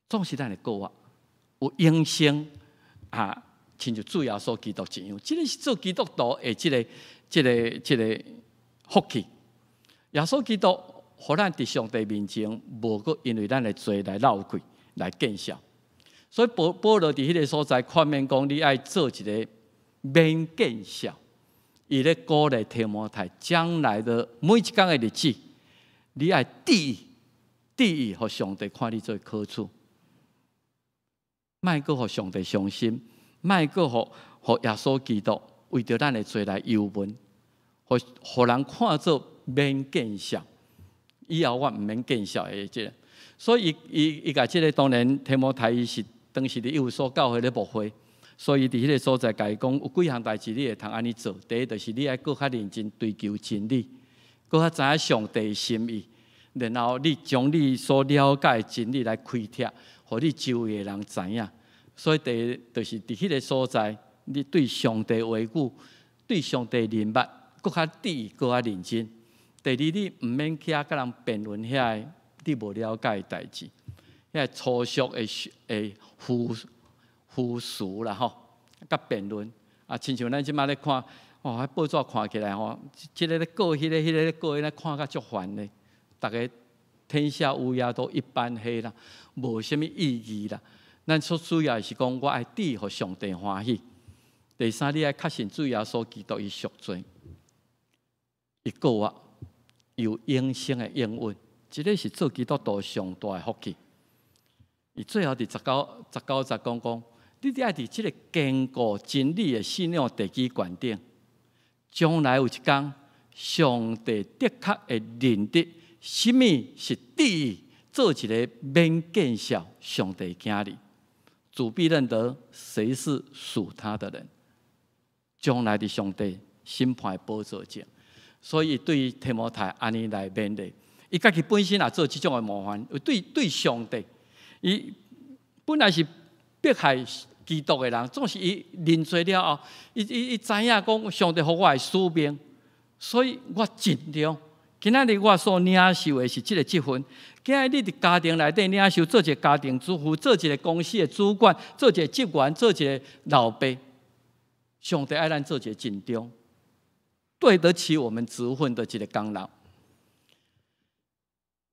总是咱的过啊，有永生啊，亲像主耶稣基督一样。这个是做基督徒的这个福气。耶稣基督，互咱伫上帝面前，无过因为咱的罪来闹鬼来见笑。所以保罗伫迄个所在劝勉讲，你爱做一个免见笑，伊咧鼓励提摩太将来的每一天的日子，你爱第一，互上帝看你做好处，莫阁互上帝伤心，莫阁互耶稣基督为着咱的罪来忧闷，互人看做免见笑。以后我毋免见笑的这个，所以伊甲这个当然提摩太伊是。当时伫以弗所教会咧牧会，所以伫迄个所在，甲伊讲有几项代志你会通安尼做。第一，就是你爱搁较认真追求真理，搁较知影上帝的心意，然后你将你所了解的真理来开帖，互你周围的人知影。所以第一，就是伫迄个所在，你对上帝话语、对上帝认捌，搁较搁较认真。第二，你毋免去甲人辩论遐个你无了解的代志。遐粗俗的腐俗啦吼，甲辩论啊，亲像咱即摆咧看，迄报纸看起来吼，即个咧告，迄个咧告，咧看甲足烦咧。逐个天下乌鸦都一般黑啦，无啥物意义啦。咱所主要是讲，我爱伫互上帝欢喜。第三，你爱确信主耶稣基督伊赎罪，伊告我有永生的应允，这个是做基督徒上大的福气。伊最后伫19节讲，你爱伫即个坚固真理的信仰地基决定，将来有一天，上帝的确会认得什么是第一，做一个免见笑上帝囝儿，主必认得谁是属他的人。将来的上帝审判的宝座前，所以对提摩太安尼来勉励，伊家己本身也做即种的模范，对上帝。伊本来是迫害基督的人，总是伊认罪了后，伊知影讲上帝予我的使命，所以我尽量。今仔日我所领受的是这个积分。今仔日你伫家庭内底领受，做一个家庭主妇，做一个公司的主管，做一个职员，做一个老爸。上帝爱咱做一个尽忠，对得起我们职分的一个功劳。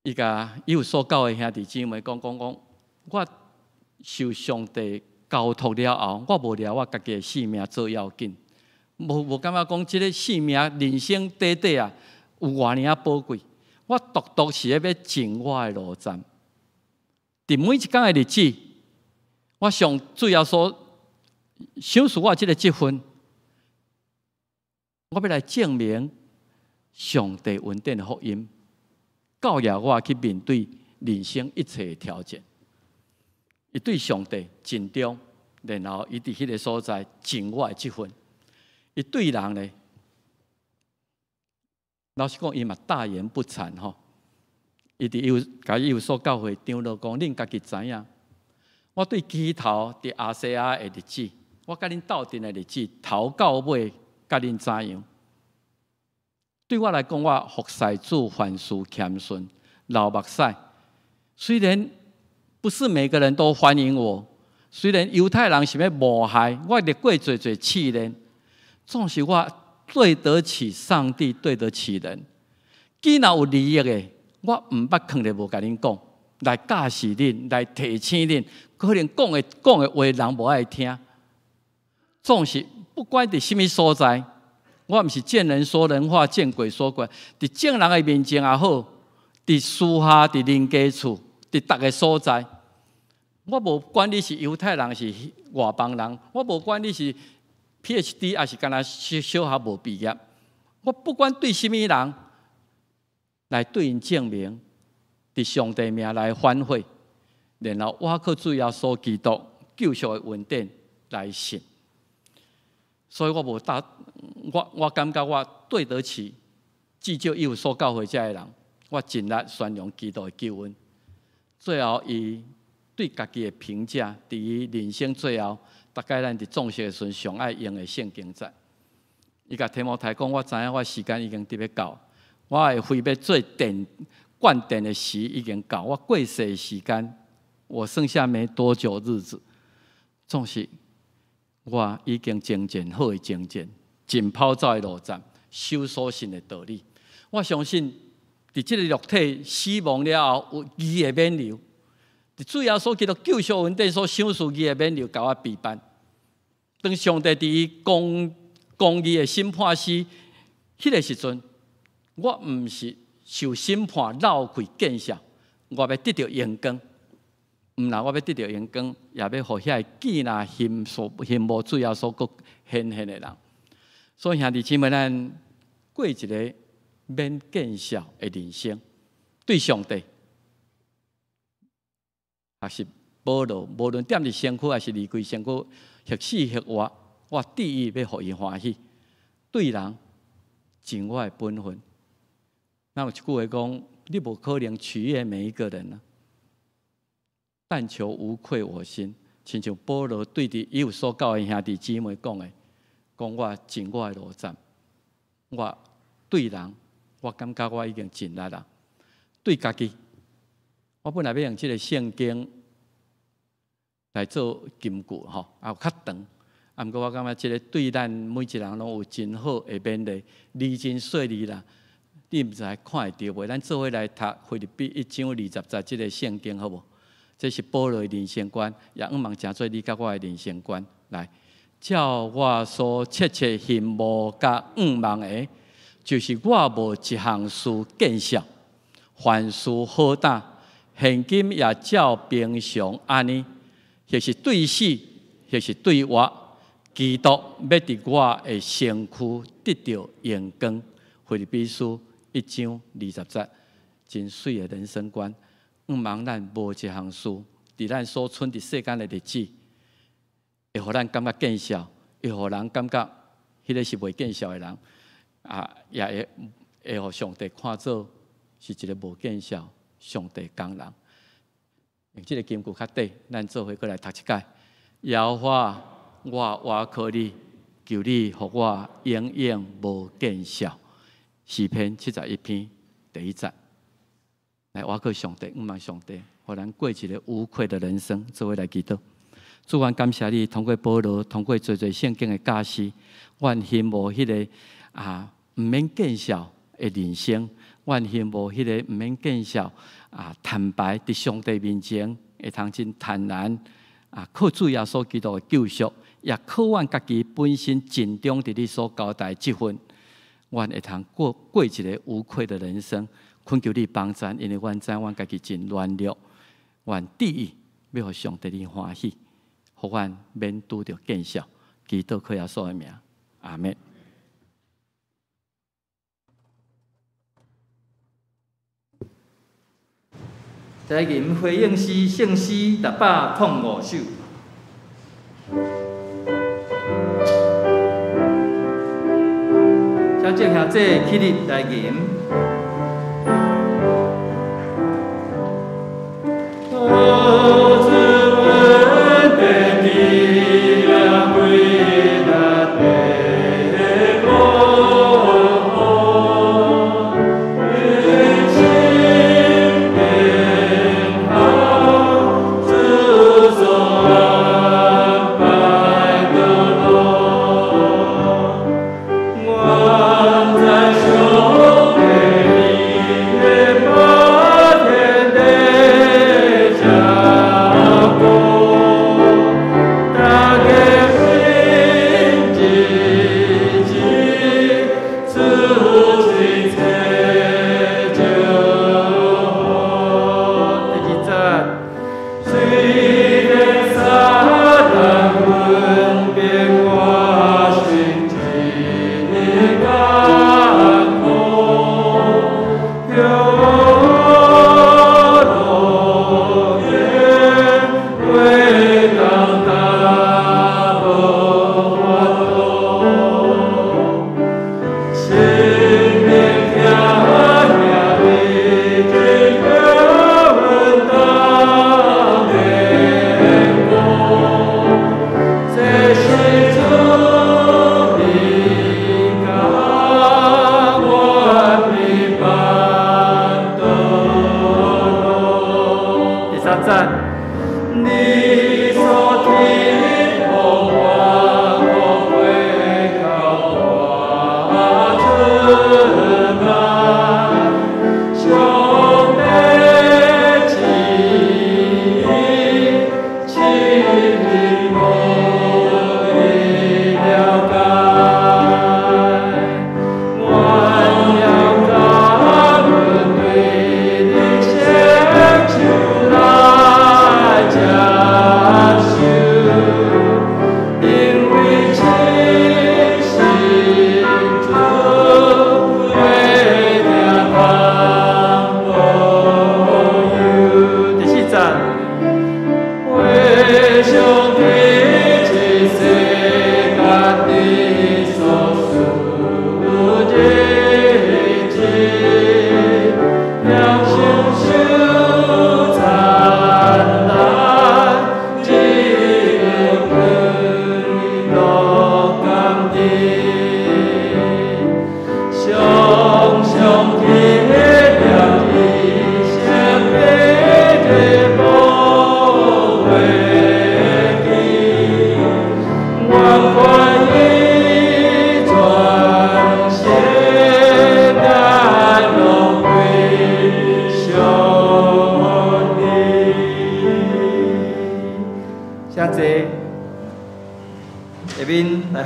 伊甲有所教的兄弟姊妹讲，我受上帝交托了后，我无了我家己的性命做要紧，无感觉讲即个性命人生短短啊，有偌尔啊宝贵。我独是要尽我的路站，伫每一天的日子，我上主要说享受我即个积分，我要来证明上帝稳定的福音，教育我去面对人生一切的挑战。伊对上帝尽忠，然后伊伫迄个所在尽我的积分。伊对人呢，老实讲，伊嘛大言不惭吼。伊伫有所教会长老讲，恁家己知影，我对起头伫亚细亚的日子，我甲恁斗阵的日子，头到尾甲恁怎样？对我来讲，我服侍主凡事谦顺，流目屎。虽然不是每个人都欢迎我，虽然犹太人是要谋害我，历过侪试炼，总是我对得起上帝，对得起人。既然有利益的，我毋捌囥咧无甲恁讲，来教示恁，来提醒恁，可能讲的话人无爱听。总是不管伫什么所在，我毋是见人说人话，见鬼说鬼。伫正人的面前也好，伫私下，伫人家厝，伫逐个所在，我无管你是犹太人是外邦人，我无管你是 PhD 还是干那小学无毕业，我不管对什么人来对因证明，伫上帝名来反悔，然后我靠主耶稣基督救赎的恩典来信。所以我感觉我对得起至少伊有所教会遮的人，我尽力宣扬基督的救恩。最后，伊对家己的评价，伫伊人生最后，大概咱伫壮士的时阵上爱用的圣经节。伊甲提摩太讲：我知影我时间已经伫要到，我会飞要做灌电的时已经到，我过世的时间，我剩下没多久日子，总是我已经精进好的精进，尽跑走的路站，守所信的道理。我相信，伫即个肉体死亡了后，有义的免流。伫主耶稣基督救赎恩典所享受义的免流，甲我陪伴。当上帝伫伊公义的审判时，迄个时阵，我毋是受审判老亏见效，我要得到阳光。毋然我要得到阳光，也要互遐见那幸无主耶稣国显现的人。所以兄弟姊妹，咱过一个免见效的人生，对上帝也是保罗，无论踮伫身躯还是离开身躯，或死或活，我第一要互伊欢喜。对人尽我的本分。那有一句话讲：你无可能取悦每一个人啊，但求无愧我心。亲像保罗对伫伊有所教的兄弟姊妹讲的，讲我尽我的路站，我对人，我感觉我已经尽力啦。对家己，我本来要用这个圣经来做金句吼，也有较长。毋过我感觉这个对咱每一个人拢有真好的勉励，字真细腻啦。你毋知看会到袂？咱做伙来读腓立比1章20节这个圣经好无？这是保罗的人生观，也毋茫诚做你甲我的人生观。来，照我所切切羡慕甲茫的，就是我无一项事见效，凡事好打，现今也照平常安尼，或是对死，或是对活。基督要伫我的身躯得到阳光，腓立比书1章20节，真水的人生观。毋茫咱无一项事，伫咱所存伫世间的日子，会互咱感觉见效，会互人感觉迄个是未见效的人，也会互上帝看作是一个无见效、上帝工人。用即个金句较短，咱做伙过来读一解。耶和华，我挖靠你，求你互我永远无见效。诗篇71篇第1节，来挖靠上帝，毋茫上帝，互咱过一个无愧的人生。做伙来祈祷。主，愿感谢你，通过保罗，通过侪圣经的教示，愿羡慕迄个毋免见效的人生，愿羡慕迄个毋免见效坦白伫上帝面前，会通真坦然靠主耶稣基督的救赎。也靠阮家己本身尽忠伫你所交代这份，阮会通过一个无愧的人生。恳求你帮助，因为阮知阮家己真软弱，阮第一要互上帝你欢喜，互阮免拄着见效。基督靠耶稣的名，阿们。在吟回应诗圣诗605首。小姐兄弟起立来吟。我在手里。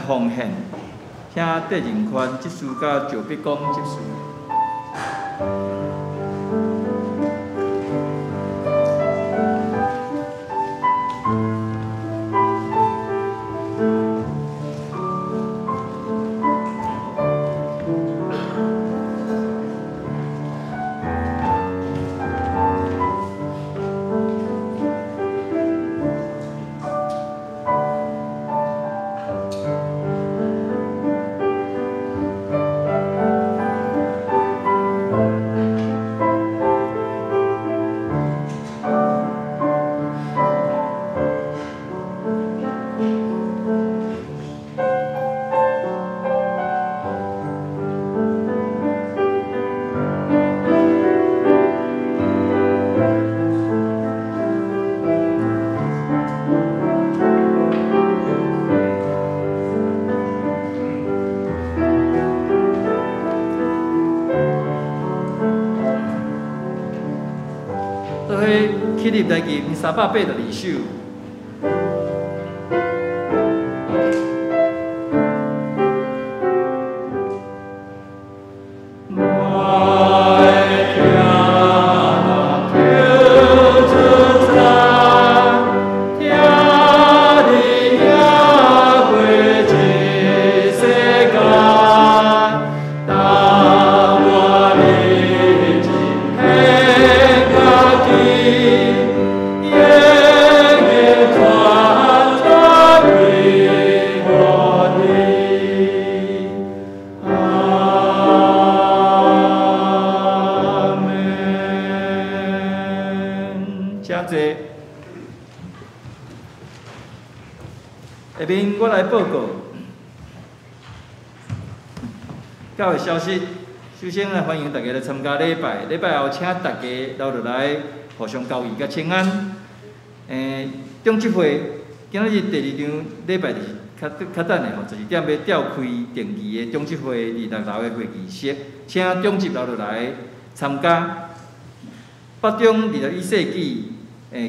奉献，请戴仁宽执事甲赵必光执事。起立来吟382首。下面我来报告教会消息。首先来欢迎大家来参加礼拜，礼拜后请大家留落来互相交易甲请安。中执会今仔日第2场礼拜较等的吼，12点要召开定期的中执会26楼的会议室，请中执留落来参加。北中21世纪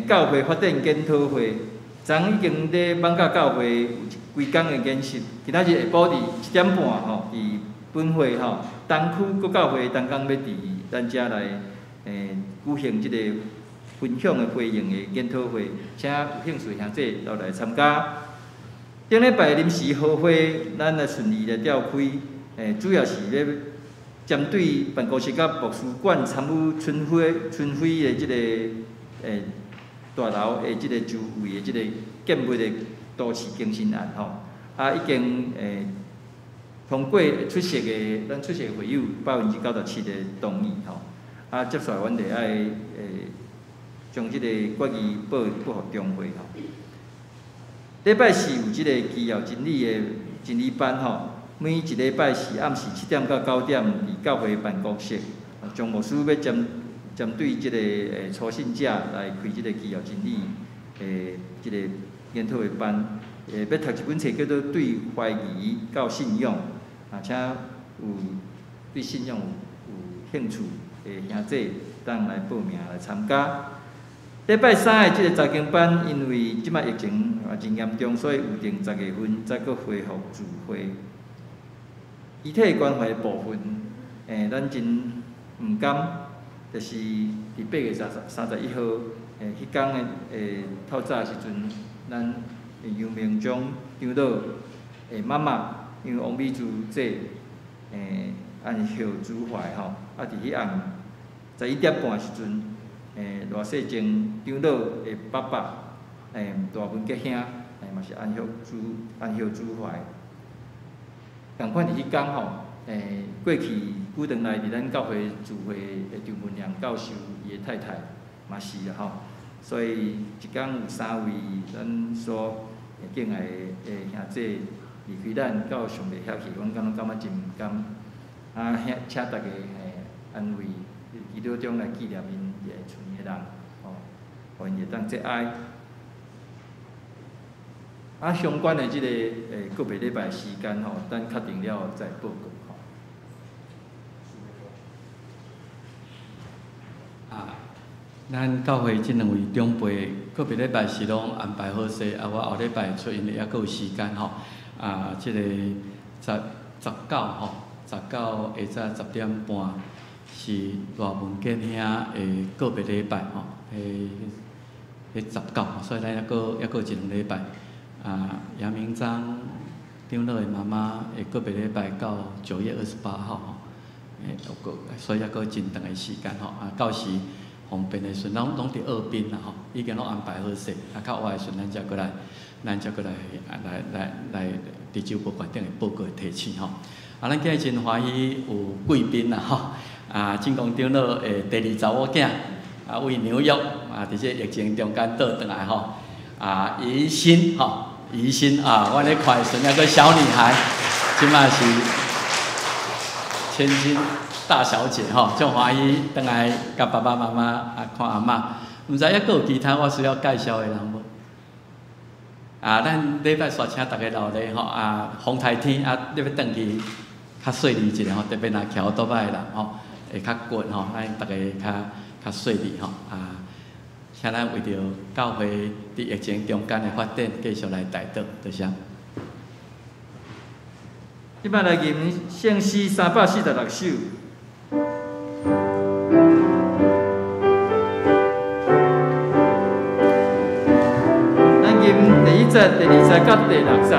教会发展检讨会。昨已经咧艋舺教会有规工的演习，今仔日下晡伫7点半吼，伫本会吼东区国教会东港要伫咱遮来举行即个分享的回应的研讨会，请有兴趣兄弟都来参加。顶礼拜临时好会，咱来顺利来召开，主要是要针对办公室甲博士馆参与春暉的即个大楼的即个周围的即个建设的都市更新案吼，已经通过出席的咱出席的会友97%的同意吼，接下来阮就爱将即个决议报互中会吼。礼拜四有即个基要真理的真理班吼，每一礼拜四暗时7点到9点伫教会办公室，张牧师要针对即个初信者来开即个基要真理即个研讨会班，要读一本册叫做《对怀疑到信仰》，请有对信仰有兴趣的兄弟当来报名来参加。礼拜三的即个查经班，因为即摆疫情真严重，所以有定10月份再搁恢复聚会。遗体关怀部分，咱真毋甘。就是伫8月31号，迄天的透早时阵，咱杨明忠长老妈妈，因为王美珠姐按孝主怀吼，伫迄暗11点半时阵，赖世正长老的爸爸，大文吉兄，嘛是按孝主怀。共款伫迄天吼，过去久长来伫咱教会聚会的张文良教授，伊的太太嘛是啦吼，所以一天有3位咱所敬爱的兄弟离开咱到上帝遐去，阮感觉真毋甘，请大家安慰，祈祷中来纪念因的剩的人，互因会当节哀。相关的即个个别礼拜时间吼，等确定了再报告。咱教会即2位长辈个别礼拜是拢安排好势，我后礼拜出因也阁有时间吼。即个19吼，19下早10点半是大文建遐的个别礼拜吼，迄19，所以咱还佫一2礼拜。杨明章长老的妈妈会个别礼拜到9月28号吼，所以还佫真长的时间吼。到时方便的时阵，拢伫二滨啦吼，已经拢安排好势。较晚的时阵，咱才过来伫州部馆顶的报告提醒吼。咱今日真欢喜有贵宾啦吼，正光长老的第2查某囝，为纽约伫这疫情中间倒转来吼，怡心吼。怡心我咧看孙那个小女孩，即马是千金大小姐吼，足欢喜倒来甲爸爸妈妈看阿嬷。毋知抑佫有其他我需要介绍的人无？咱礼拜煞请大家留咧吼，风台天你要转去较顺利一点吼，特别若徛倒摆的人吼，会较近吼，咱大家较顺利吼请咱为着教会伫疫情中间的发展，继续来带导，多谢。即摆来吟圣诗346首。咱吟第1节、第2节、甲第6节。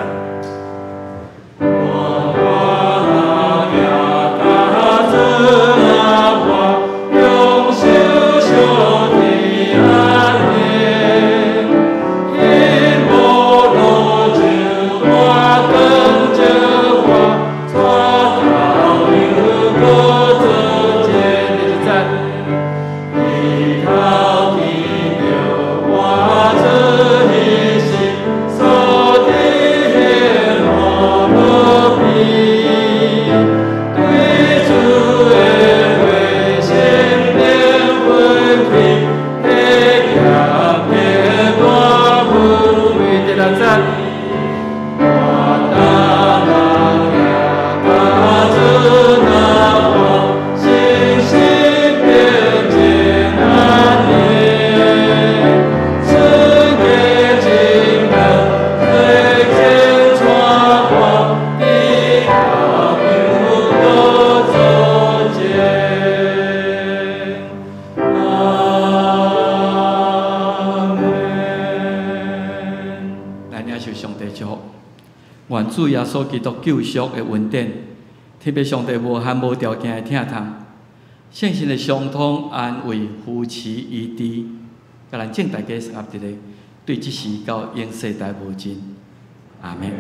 愿主耶稣基督救赎的恩典，特别上帝无限无条件的疼痛，圣神的相通安慰扶持医治，甲咱正大家合一个，对即时到永世代无尽。阿门。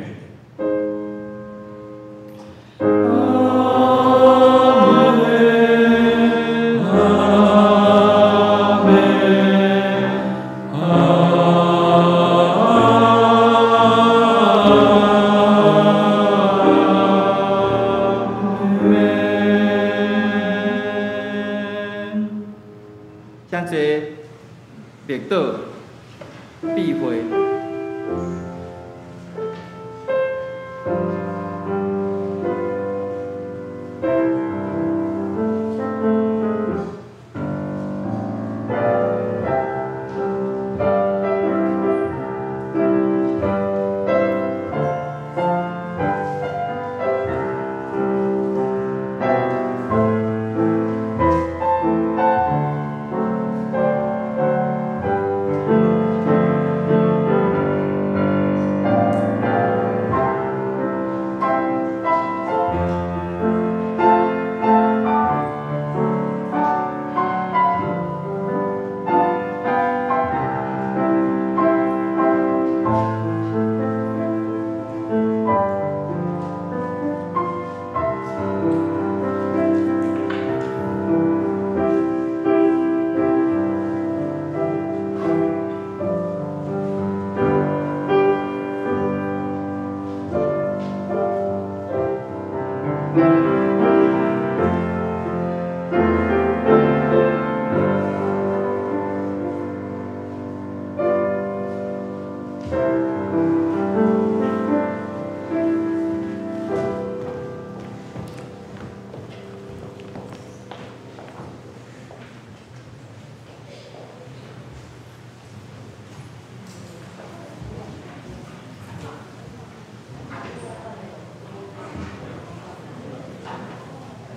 像这灭岛、避讳。